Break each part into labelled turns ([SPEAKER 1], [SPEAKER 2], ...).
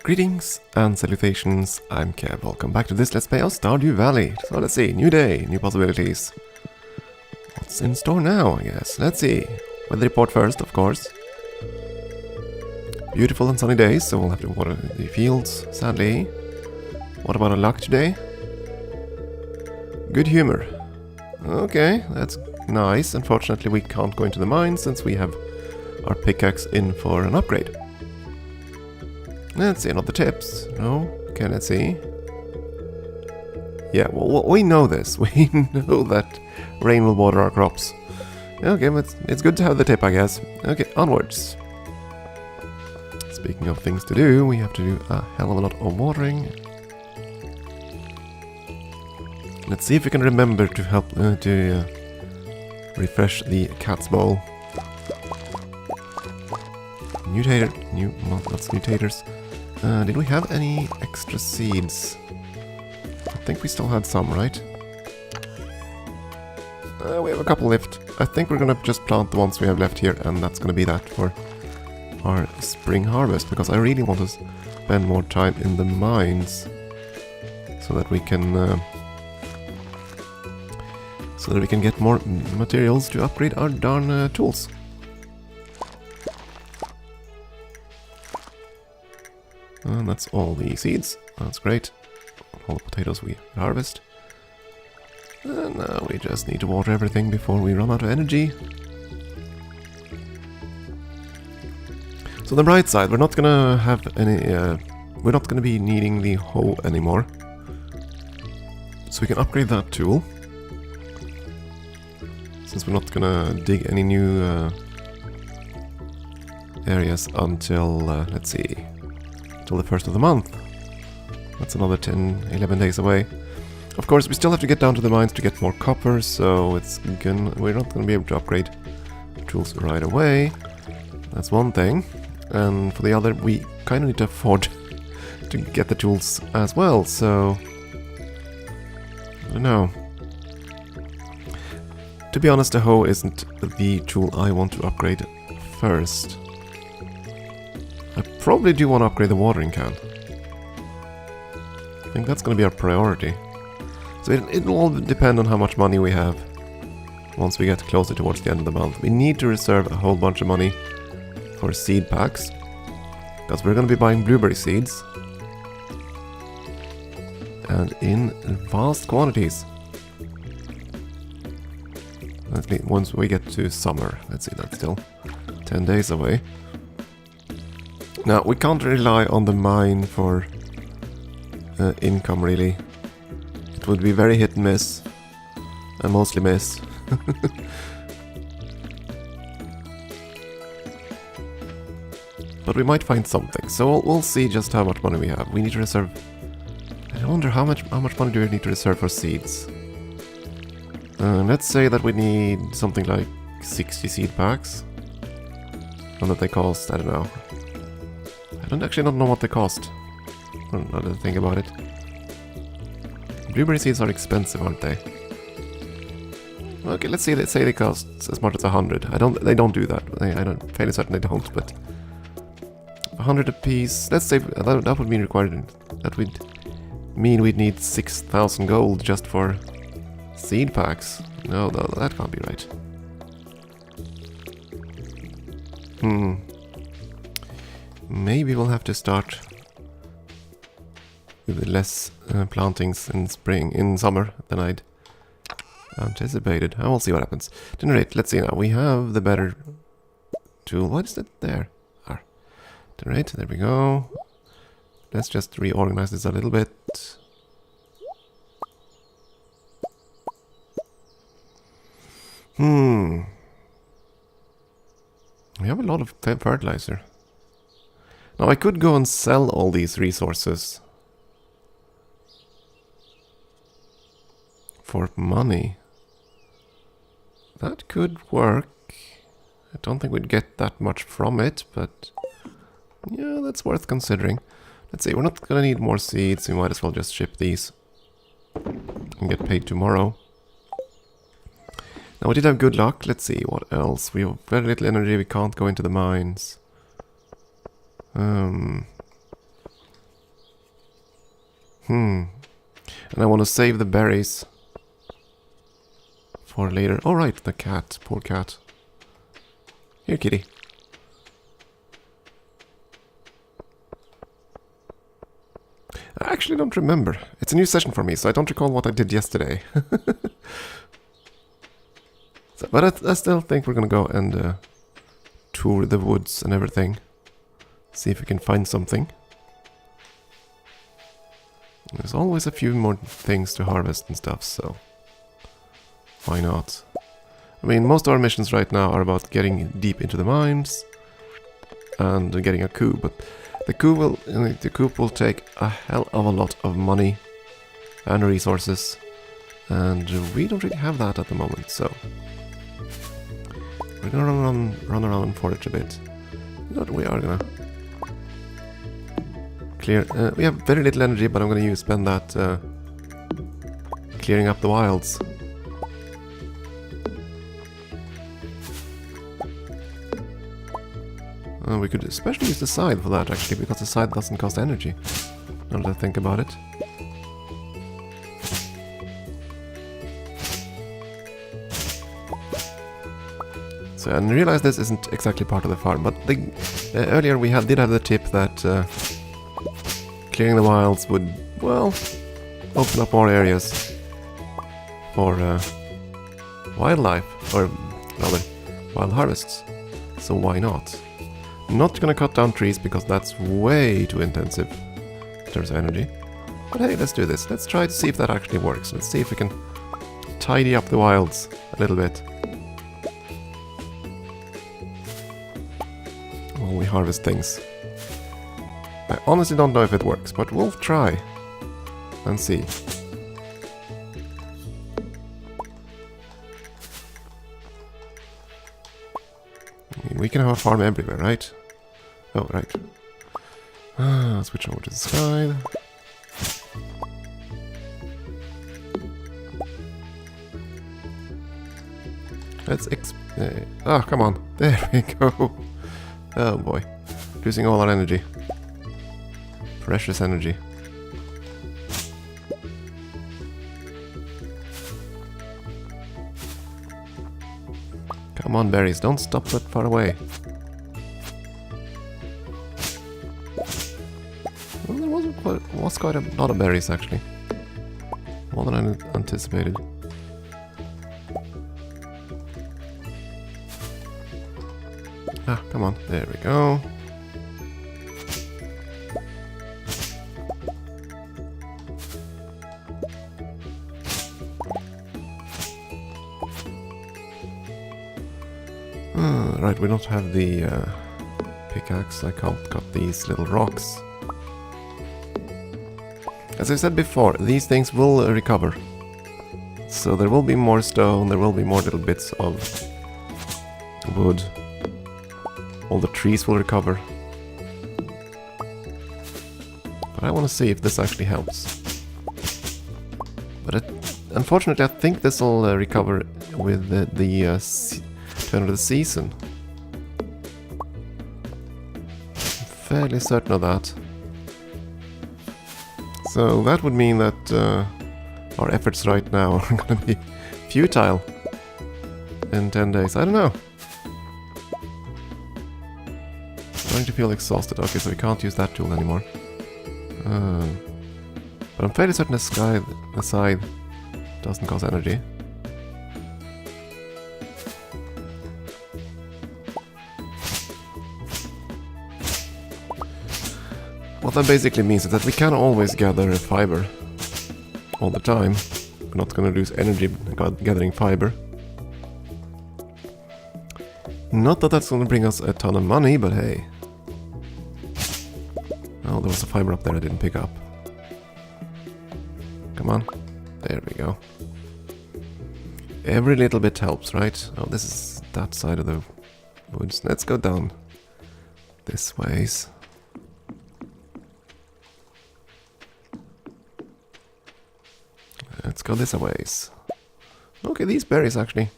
[SPEAKER 1] Greetings and salutations, I'm Kev. Welcome back to this Let's Play of Stardew Valley. So let's see, new day, new possibilities. What's in store now, I guess? Let's see. Weather report first, of course. Beautiful and sunny days, so we'll have to water the fields, sadly. What about our luck today? Good humor. Okay, that's nice. Unfortunately, we can't go into the mine since we have our pickaxe in for an upgrade. Let's see, not the tips. No? Okay, let's see. Yeah, well, we know this. We know that rain will water our crops. Okay, but it's good to have the tip, I guess. Okay, onwards. Speaking of things to do, we have to do a hell of a lot of watering. Let's see if we can remember to help to refresh the cat's bowl. That's mutators. Did we have any extra seeds? I think we still had some, right? We have a couple left. I think we're gonna just plant the ones we have left here, and that's gonna be that for our spring harvest, because I really want to spend more time in the mines so that we can get more materials to upgrade our darn tools. And that's all the seeds. That's great. All the potatoes we harvest. And now we just need to water everything before we run out of energy. So the bright side, we're not gonna have any. We're not gonna be needing the hoe anymore. So we can upgrade that tool. Since we're not gonna dig any new areas until let's see. Till the first of the month. That's another 10-11 days away. Of course, we still have to get down to the mines to get more copper, so we're not going to be able to upgrade the tools right away. That's one thing. And for the other, we kind of need to afford to get the tools as well, so I don't know. To be honest, the hoe isn't the tool I want to upgrade first. I probably do want to upgrade the watering can. I think that's going to be our priority. So it'll all depend on how much money we have once we get closer towards the end of the month. We need to reserve a whole bunch of money for seed packs, because we're going to be buying blueberry seeds. And in vast quantities. Once we get to summer. Let's see, that's still 10 days away. Now, we can't rely on the mine for income, really. It would be very hit and miss. And mostly miss. But we might find something, so we'll see just how much money we have. We need to reserve... I wonder how much money do we need to reserve for seeds? Let's say that we need something like 60 seed packs. And that they cost, I don't know. I don't know what they cost. I don't know to think about it. Blueberry seeds are expensive, aren't they? Okay, let's say they cost as much as 100. They don't do that. I'm fairly certain they don't, but 100 a piece. Let's say that would mean required. That would mean we'd need 6,000 gold just for seed packs. No, that can't be right. Maybe we'll have to start with less plantings in summer than I'd anticipated. I will see what happens. At any rate, let's see now. We have the better tool. What is it there? At any rate, there we go. Let's just reorganize this a little bit. We have a lot of fertilizer. Now I could go and sell all these resources for money. That could work. I don't think we'd get that much from it, but yeah, that's worth considering. Let's see, we're not gonna need more seeds, we might as well just ship these and get paid tomorrow. Now we did have good luck. Let's see, what else? We have very little energy, we can't go into the mines. And I want to save the berries for later. Oh right, the cat. Poor cat. Here, kitty. I actually don't remember. It's a new session for me, so I don't recall what I did yesterday. But I still think we're gonna go and tour the woods and everything. See if we can find something. There's always a few more things to harvest and stuff, so why not? I mean, most of our missions right now are about getting deep into the mines and getting a coup, but the coup will take a hell of a lot of money and resources, and we don't really have that at the moment, so we're gonna run around and forage a bit. You know what, we are gonna clear. We have very little energy, but I'm gonna spend that clearing up the wilds. We could especially use the scythe for that, actually, because the scythe doesn't cost energy. Now that I think about it. So, and I realize this isn't exactly part of the farm, but earlier we did have the tip that clearing the wilds would, well, open up more areas for wildlife, or rather, wild harvests. So why not? Not gonna cut down trees because that's way too intensive in terms of energy. But hey, let's do this. Let's try to see if that actually works. Let's see if we can tidy up the wilds a little bit while we harvest things. I honestly don't know if it works, but we'll try and see. I mean, we can have a farm everywhere, right? Oh, right. Switch over to the side. Let's oh, come on. There we go. Oh boy. Losing all our energy. Precious energy. Come on, berries. Don't stop that far away. Well, there was quite a lot of berries, actually. More than I anticipated. Ah, come on. There we go. Right, we don't have the pickaxe. I can't cut these little rocks. As I said before, these things will recover. So there will be more stone, there will be more little bits of wood. All the trees will recover. But I want to see if this actually helps. But unfortunately, I think this will recover with the turn of the season. I'm fairly certain of that. So that would mean that our efforts right now are going to be futile in 10 days. I don't know. Starting to feel exhausted. Okay, so we can't use that tool anymore. But I'm fairly certain the scythe doesn't cost energy. What that basically means is that we can always gather fiber all the time. We're not going to lose energy gathering fiber. Not that that's going to bring us a ton of money, but hey. Oh, there was a fiber up there I didn't pick up. Come on. There we go. Every little bit helps, right? Oh, this is that side of the woods. Let's go down this ways. Let's go this ways. Okay, these berries are actually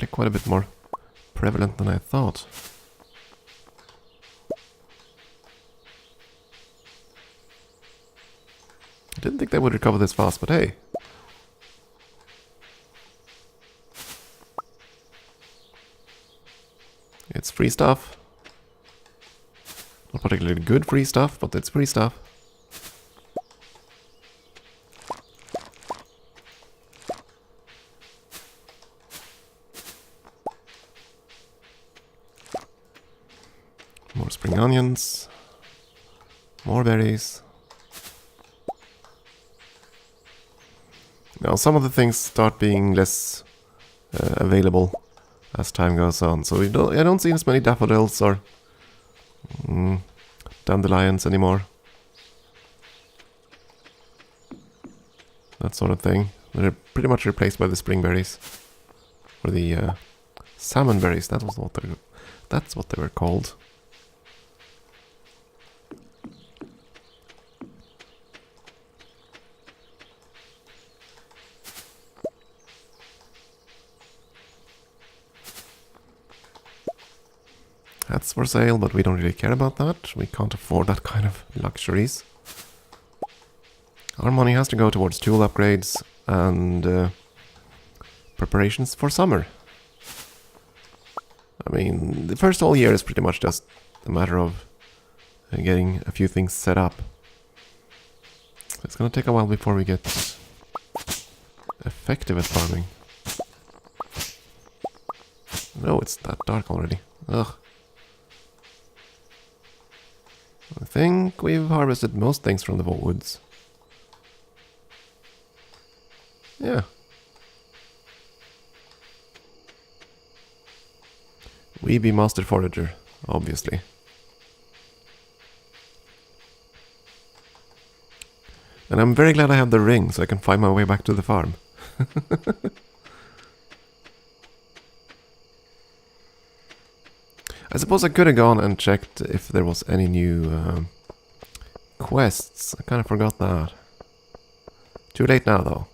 [SPEAKER 1] quite a bit more prevalent than I thought. Didn't think they would recover this fast, but hey. It's free stuff. Not particularly good free stuff, but it's free stuff. More spring onions. More berries. Now some of the things start being less available as time goes on. So I don't see as many daffodils or dandelions anymore. That sort of thing. They're pretty much replaced by the spring berries. Or the salmon berries. That's what they were called. That's for sale, but we don't really care about that. We can't afford that kind of luxuries. Our money has to go towards tool upgrades and preparations for summer. I mean, the first whole year is pretty much just a matter of getting a few things set up. It's gonna take a while before we get effective at farming. No, it's that dark already. Ugh. I think we've harvested most things from the woods. Yeah. We be master forager, obviously. And I'm very glad I have the ring, so I can find my way back to the farm. I suppose I could have gone and checked if there was any new quests. I kind of forgot that. Too late now, though.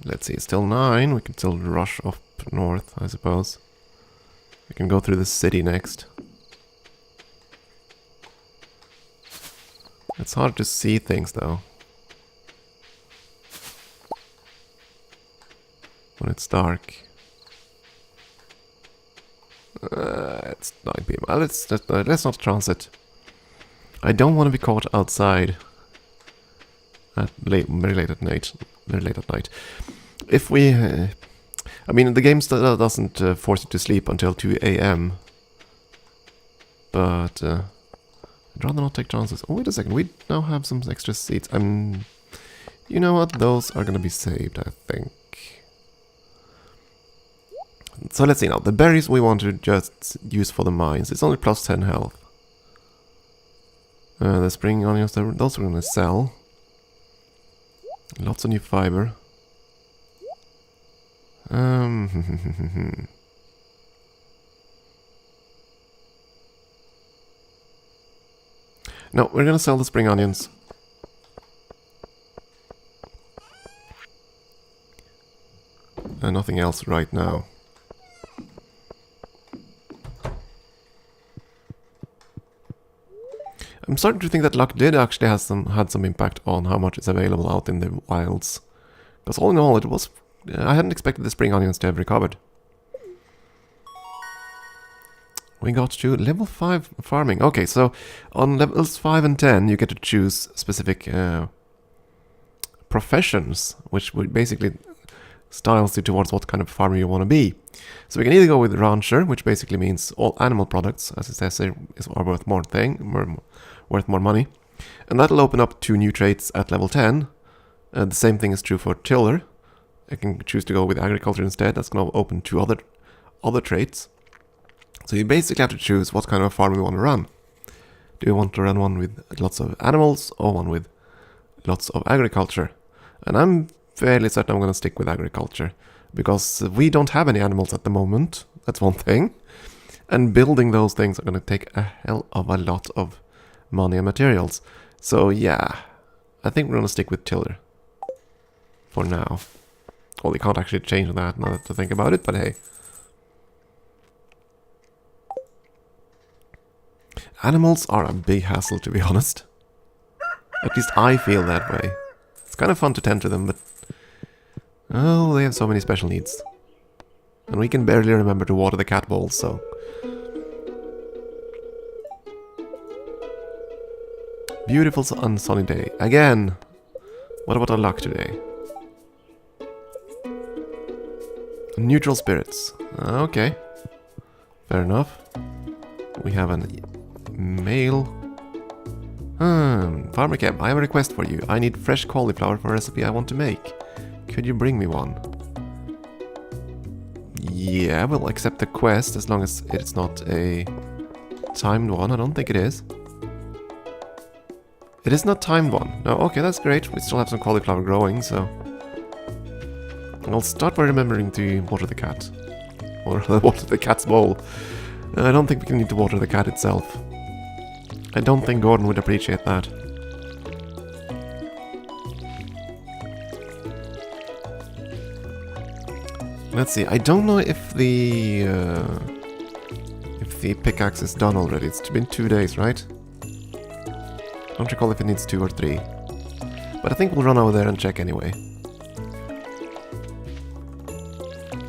[SPEAKER 1] Let's see, it's still 9. We can still rush up north, I suppose. We can go through the city next. It's hard to see things, though. When it's dark. It's 9 PM. Let's not transit. I don't want to be caught outside at very late at night. Very late at night. If we, I mean, the game doesn't force you to sleep until 2 AM. But I'd rather not take chances. Oh, wait a second. We now have some extra seeds. You know what? Those are gonna be saved, I think. So let's see now. The berries we want to just use for the mines. It's only plus 10 health. The spring onions, those we're gonna sell. Lots of new fiber. No, we're gonna sell the spring onions. And nothing else right now. I'm starting to think that luck did actually had some impact on how much is available out in the wilds. Because all in all, it was... I hadn't expected the spring onions to have recovered. We got to level 5 farming. Okay, so on levels 5 and 10, you get to choose specific professions, which would basically styles you towards what kind of farmer you want to be. So we can either go with rancher, which basically means all animal products, as it says here, are worth more money. And that'll open up 2 new traits at level 10. The same thing is true for tiller. I can choose to go with agriculture instead. That's going to open 2 other traits. So you basically have to choose what kind of farm we want to run. Do you want to run one with lots of animals or one with lots of agriculture? And I'm fairly certain I'm going to stick with agriculture, because we don't have any animals at the moment. That's one thing. And building those things are going to take a hell of a lot of money and materials. So yeah, I think we're going to stick with tiller for now. Well, we can't actually change that now to think about it, but hey. Animals are a big hassle, to be honest. At least I feel that way. It's kind of fun to tend to them, but... Oh, they have so many special needs. And we can barely remember to water the cat balls, so... Beautiful sunny day. Again! What about our luck today? Neutral spirits. Okay. Fair enough. We have a mail. Farmer Keb, I have a request for you. I need fresh cauliflower for a recipe I want to make. Could you bring me one? Yeah, we'll accept the quest as long as it's not a timed one. I don't think it is. It is not timed one. No, okay, that's great. We still have some cauliflower growing, so... I'll start by remembering to water the cat. Or water the cat's bowl. I don't think we can need to water the cat itself. I don't think Gordon would appreciate that. Let's see, I don't know if the pickaxe is done already. It's been 2 days, right? Don't recall if it needs 2 or 3. But I think we'll run over there and check anyway.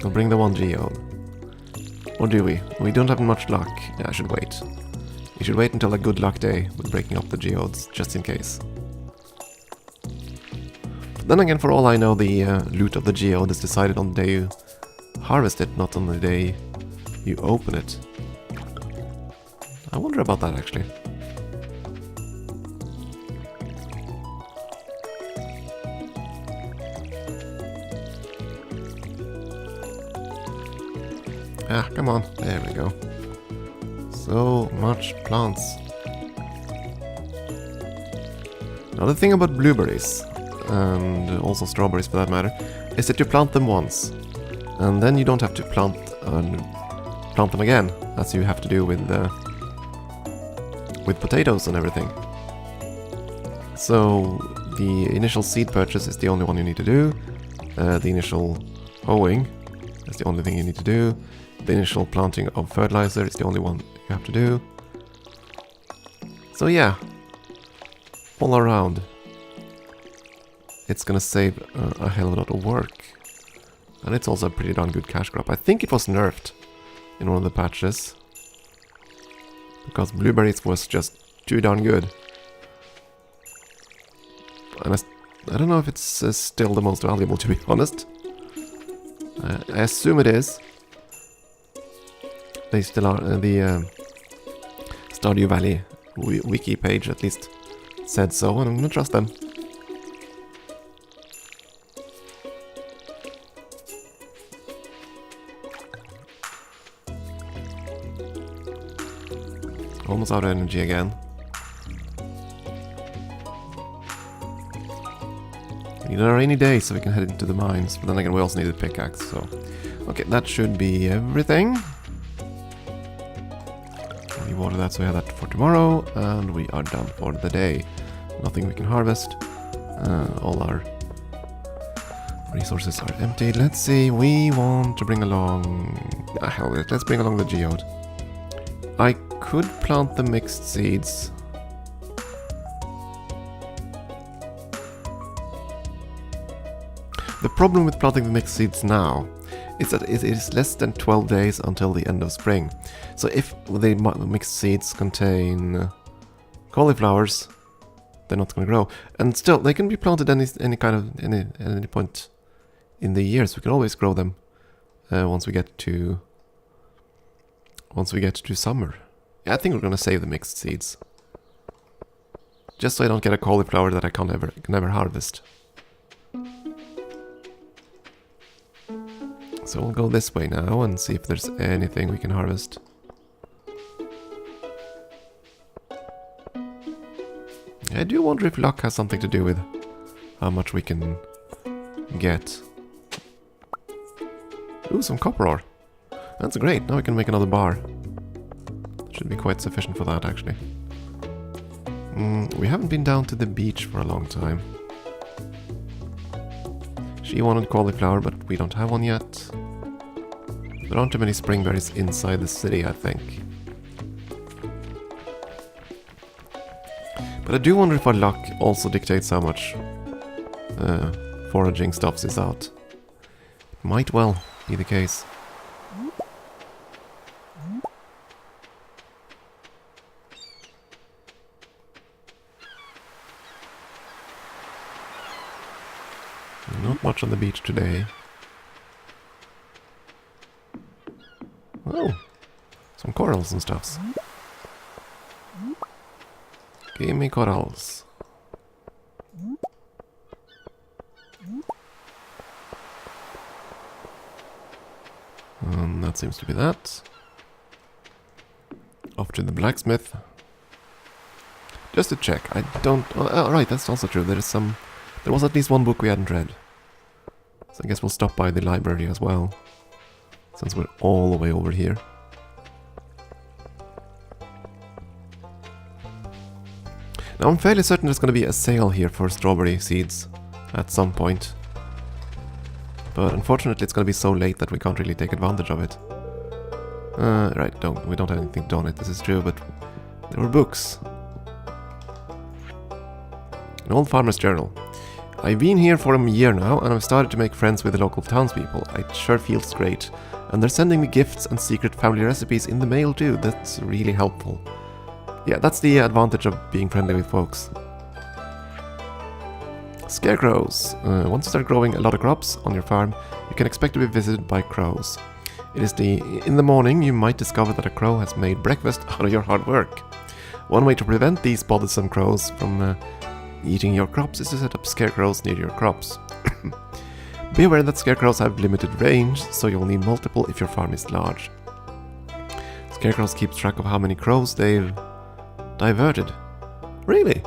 [SPEAKER 1] We'll bring the 1 geode. Or do we? We don't have much luck. Yeah, I should wait. We should wait until a good luck day with breaking up the geodes, just in case. But then again, for all I know, the loot of the geode is decided on the day you harvest it, not on the day you open it. I wonder about that, actually. Ah, come on. There we go. So much plants. Now the thing about blueberries, and also strawberries for that matter, is that you plant them once. And then you don't have to plant them again, as you have to do with potatoes and everything. So the initial seed purchase is the only one you need to do. The initial hoeing is the only thing you need to do. The initial planting of fertilizer is the only one you have to do. So yeah, all around, it's gonna save a hell of a lot of work. And it's also a pretty darn good cash crop. I think it was nerfed in one of the patches, because blueberries was just too darn good. And I don't know if it's still the most valuable, to be honest. I assume it is. They still are. The Stardew Valley wiki page at least said so, and I'm gonna trust them. Almost out of energy again. We need a rainy day so we can head into the mines, but then again we also need a pickaxe, so... Okay, that should be everything. We water that, so we have that for tomorrow, and we are done for the day. Nothing we can harvest. All our resources are emptied. Let's see, we want to bring along... hell with it, let's bring along the geode. I could plant the mixed seeds. The problem with planting the mixed seeds now is that it is less than 12 days until the end of spring. So if the mixed seeds contain cauliflowers, they're not going to grow. And still, they can be planted at any point in the year, so we can always grow them once we get to summer. Yeah, I think we're going to save the mixed seeds, just so I don't get a cauliflower that I can never harvest. So we'll go this way now and see if there's anything we can harvest. I do wonder if luck has something to do with how much we can get. Ooh, some copper ore. That's great, now we can make another bar. Should be quite sufficient for that, actually. We haven't been down to the beach for a long time. She wanted cauliflower, but we don't have one yet. There aren't too many springberries inside the city, I think. But I do wonder if our luck also dictates how much foraging stuff is out. Might well be the case. Not much on the beach today. Oh, some corals and stuffs. Give me corals. That seems to be that. Off to the blacksmith. Just to check, I don't... Oh, right, that's also true. There was at least one book we hadn't read. So I guess we'll stop by the library as well, since we're all the way over here. Now I'm fairly certain there's going to be a sale here for strawberry seeds at some point. But unfortunately it's going to be so late that we can't really take advantage of it. Right, we don't have anything done it, this is true, but there were books. An old farmer's journal. I've been here for a year now, and I've started to make friends with the local townspeople. It sure feels great. And they're sending me gifts and secret family recipes in the mail too. That's really helpful. Yeah, that's the advantage of being friendly with folks. Scarecrows. Once you start growing a lot of crops on your farm, you can expect to be visited by crows. In the morning, you might discover that a crow has made breakfast out of your hard work. One way to prevent these bothersome crows from eating your crops is to set up scarecrows near your crops. Be aware that scarecrows have limited range, so you'll need multiple if your farm is large. Scarecrows keep track of how many crows they've diverted. Really?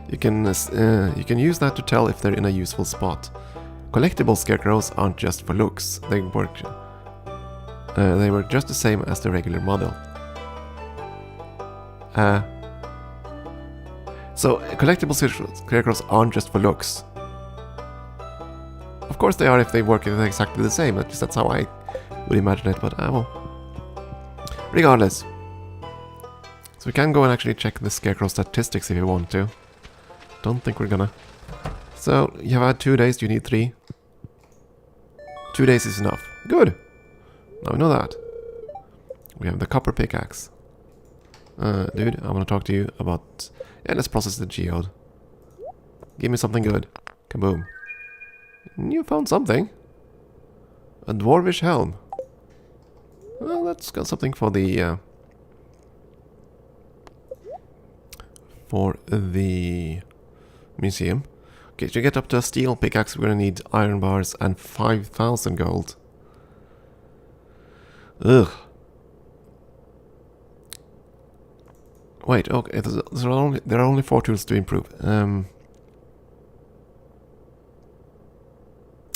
[SPEAKER 1] You can use that to tell if they're in a useful spot. Collectible scarecrows aren't just for looks. They work just the same as the regular model. So, collectible scarecrows aren't just for looks. Of course they are if they work exactly the same, at least that's how I would imagine it, but well. Regardless. So we can go and actually check the scarecrow statistics if you want to. Don't think we're gonna. So, you have had 2 days, do you need 3? 2 days is enough. Good! Now we know that. We have the copper pickaxe. Dude, I want to talk to you about... Yeah, let's process the geode. Give me something good. Kaboom. You found something. A dwarvish helm. Well, that's got something for the... museum. Okay, to get up to a steel pickaxe, we're gonna need iron bars and 5,000 gold. Ugh. Wait, okay, there are only 4 tools to improve.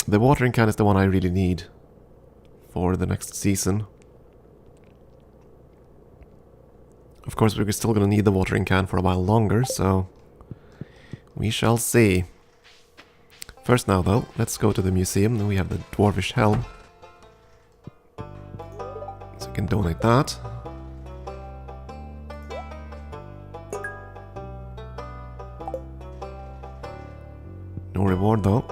[SPEAKER 1] The watering can is the one I really need for the next season. Of course, we're still gonna need the watering can for a while longer, so we shall see. First now, though, let's go to the museum. Then we have the dwarvish helm. So we can donate that. No reward though.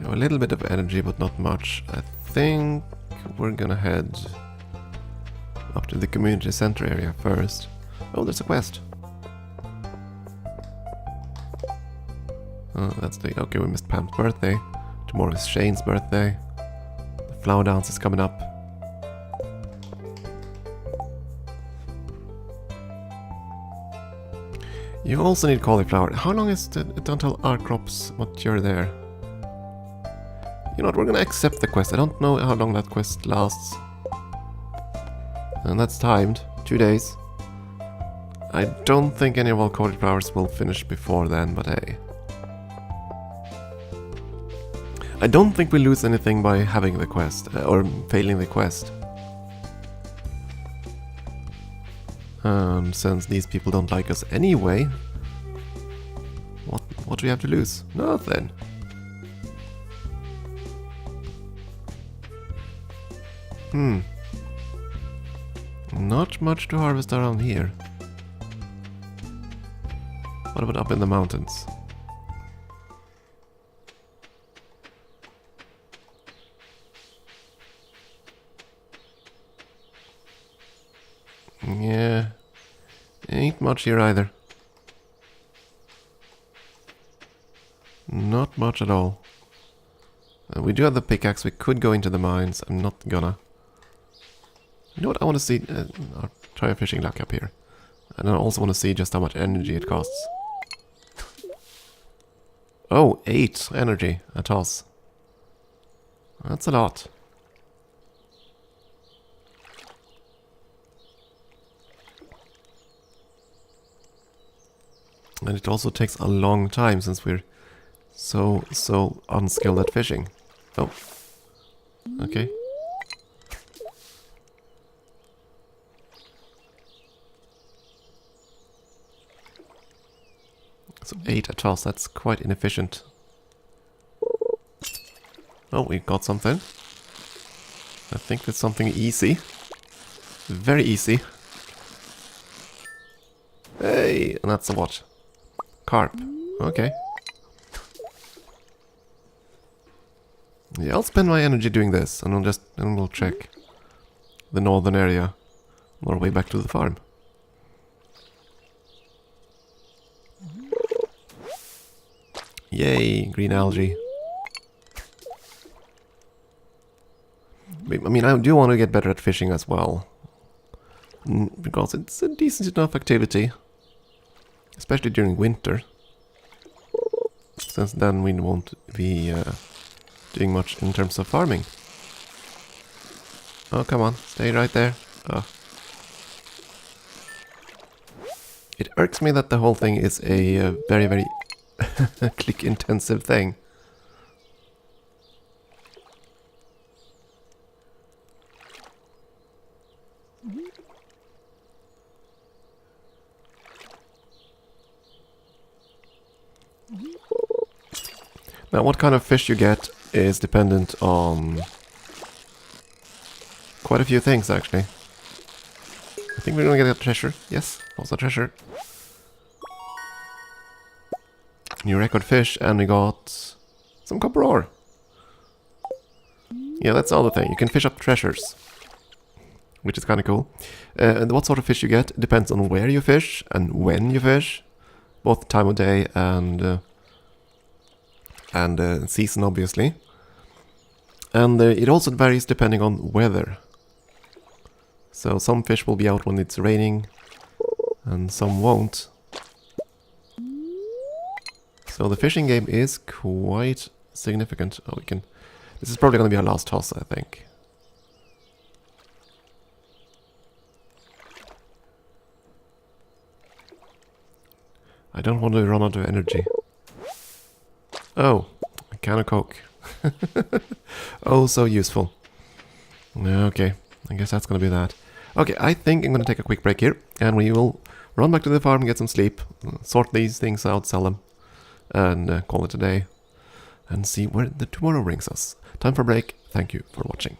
[SPEAKER 1] A little bit of energy, but not much. I think we're gonna head up to the community center area first. Oh, there's a quest. Oh, that's the... Okay, we missed Pam's birthday. Tomorrow is Shane's birthday. The flower dance is coming up. You also need cauliflower. How long is it until our crops mature there? You know what, we're gonna accept the quest. I don't know how long that quest lasts. And that's timed. 2 days. I don't think any of our cauliflowers will finish before then, but hey. I don't think we lose anything by having the quest, or failing the quest. Since these people don't like us anyway, what do we have to lose? Nothing. Not much to harvest around here. What about up in the mountains? Yeah, ain't much here either. Not much at all. We do have the pickaxe, we could go into the mines. I'm not gonna. You know what, I want to see... I'll try a fishing luck up here. And I also want to see just how much energy it costs. Oh, 8 energy a toss. That's a lot. And it also takes a long time since we're so unskilled at fishing. Oh. Okay. So 8 a toss, that's quite inefficient. Oh, we got something. I think that's something easy. Very easy. Hey, and that's a what? Carp. Okay. Yeah, I'll spend my energy doing this, and we'll check the northern area on our way back to the farm. Yay, green algae. I mean, I do want to get better at fishing as well. Because it's a decent enough activity. Especially during winter. Since then we won't be doing much in terms of farming. Oh, come on, stay right there. Oh. It irks me that the whole thing is a very, very click-intensive thing. Now, what kind of fish you get is dependent on quite a few things, actually. I think we're gonna get a treasure. Yes, also treasure. New record fish, and we got some copper ore. Yeah, that's the other thing. You can fish up treasures, which is kind of cool. And what sort of fish you get depends on where you fish and when you fish, both time of day and season, obviously. And it also varies depending on weather. So some fish will be out when it's raining, and some won't. So the fishing game is quite significant. Oh, we can... This is probably going to be our last toss, I think. I don't want to run out of energy. Oh, a can of Coke. Oh, so useful. Okay, I guess that's going to be that. Okay, I think I'm going to take a quick break here, and we will run back to the farm, get some sleep, sort these things out, sell them, and call it a day, and see where the tomorrow brings us. Time for a break. Thank you for watching.